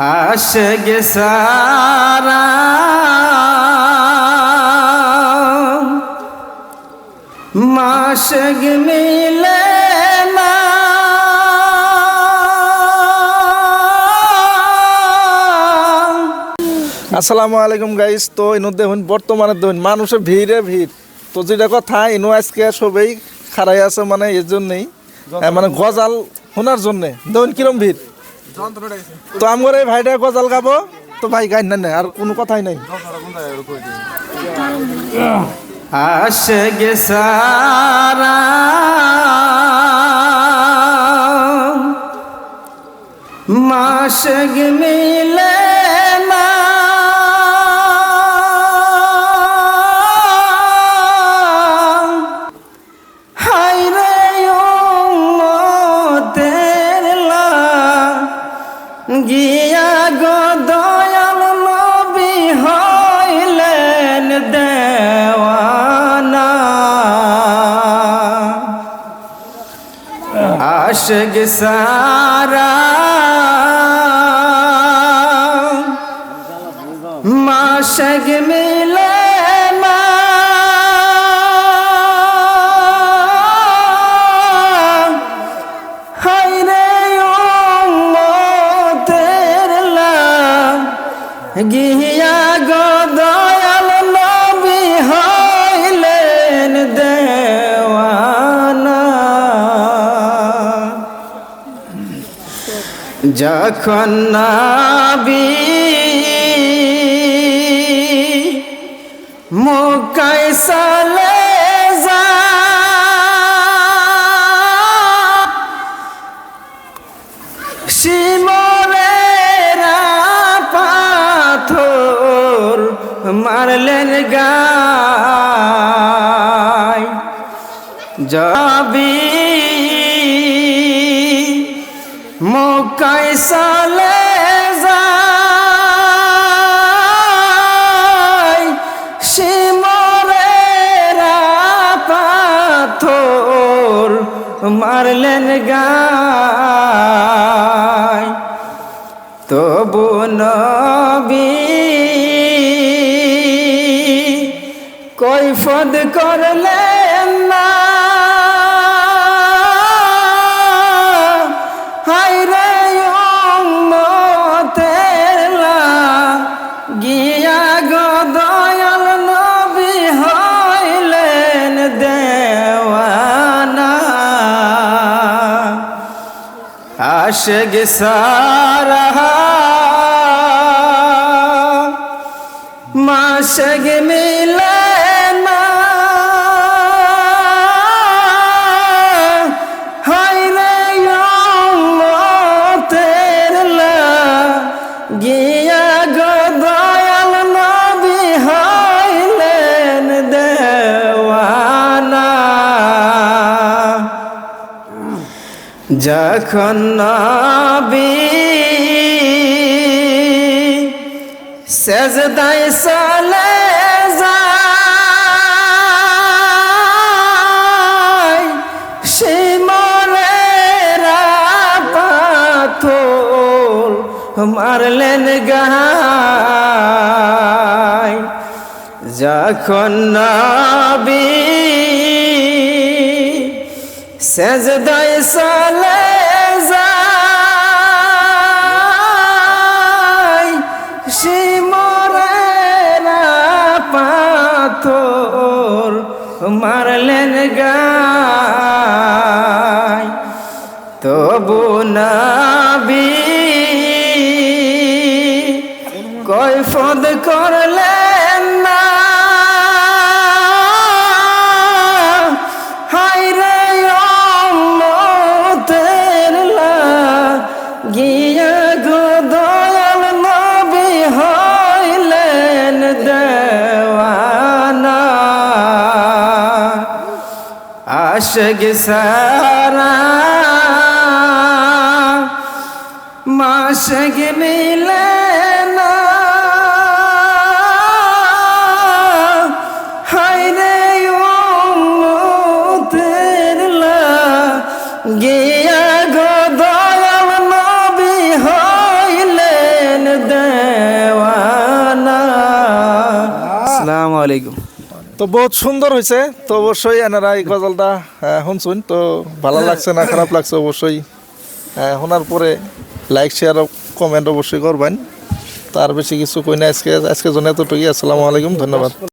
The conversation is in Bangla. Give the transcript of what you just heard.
आशिक सारा माशिक मिले ना। আসসালামু আলাইকুম গাইস। তো ইনো দেখুন বর্তমানে দেখুন মানুষের ভিড়ে ভিড়। তো যেটা কথা ইনো আজকে সবাই খাড়াই আছে মানে এর জন্যই মানে গজাল শোনার জন্যে দেখুন কিরম ভিড়। তো আমার এই ভাইটা গজাল গাবো, তো ভাই গাই না আর কোনো কথাই নাই। आशिक सारा माशिक मिले ना। हाय रे उम्मतेर লাগিয়া গো দয়াল নবী হইলেন দেওয়ানা। आशिक सारा माशिक मिले ना। हाय रे उम्मतेर লাগিয়া গো দয়াল নবী হইলেন দেওয়ানা। যখন নবী মক্কায় চলে যায়, শিমলেরা পাথর মারলেন গায়। যাবি মক্কায় চলে যায়, শিমলেরা পাথর মারলেন গায়। তবু নবী কৈফত করলেন না। হায় রে উম্মতের লাগিয়া গো দয়াল নবী হইলেন দেওয়ানা। आशिक सारा माशिक मिले ना। हाय रे उम्मतेर লাগিয়া গো দয়াল নবী হইলেন দেওয়ানা। যখন নবী সেজদায় চলে যায়, শিমলেরা পাথর মারলেন গায়। যখন নবী সেজদায় চলে যায়, শিমলেরা পাথর মারলেন গায়। তবু নবী কৈফত করলেন না। হায় রে উম্মতের লাগিয়া গো দয়াল নবী হইলেন দেওয়ানা। आशिक सारा माशिक मिले ना। हाय रे उम्मतेर লাগিয়া গো দয়াল নবী হইলেন আসসালামু আলাইকুম। তো বহুত সুন্দর হয়েছে, তো অবশ্যই এনারা এই গজলটা শুনছুন, তো ভালো লাগছে না খারাপ লাগছে অবশ্যই শোনার পরে লাইক শেয়ার কমেন্ট অবশ্যই করবেন। তার বেশি কিছু কই না আজকে জন্য এতটুকুই। আসসালামু আলাইকুম, ধন্যবাদ।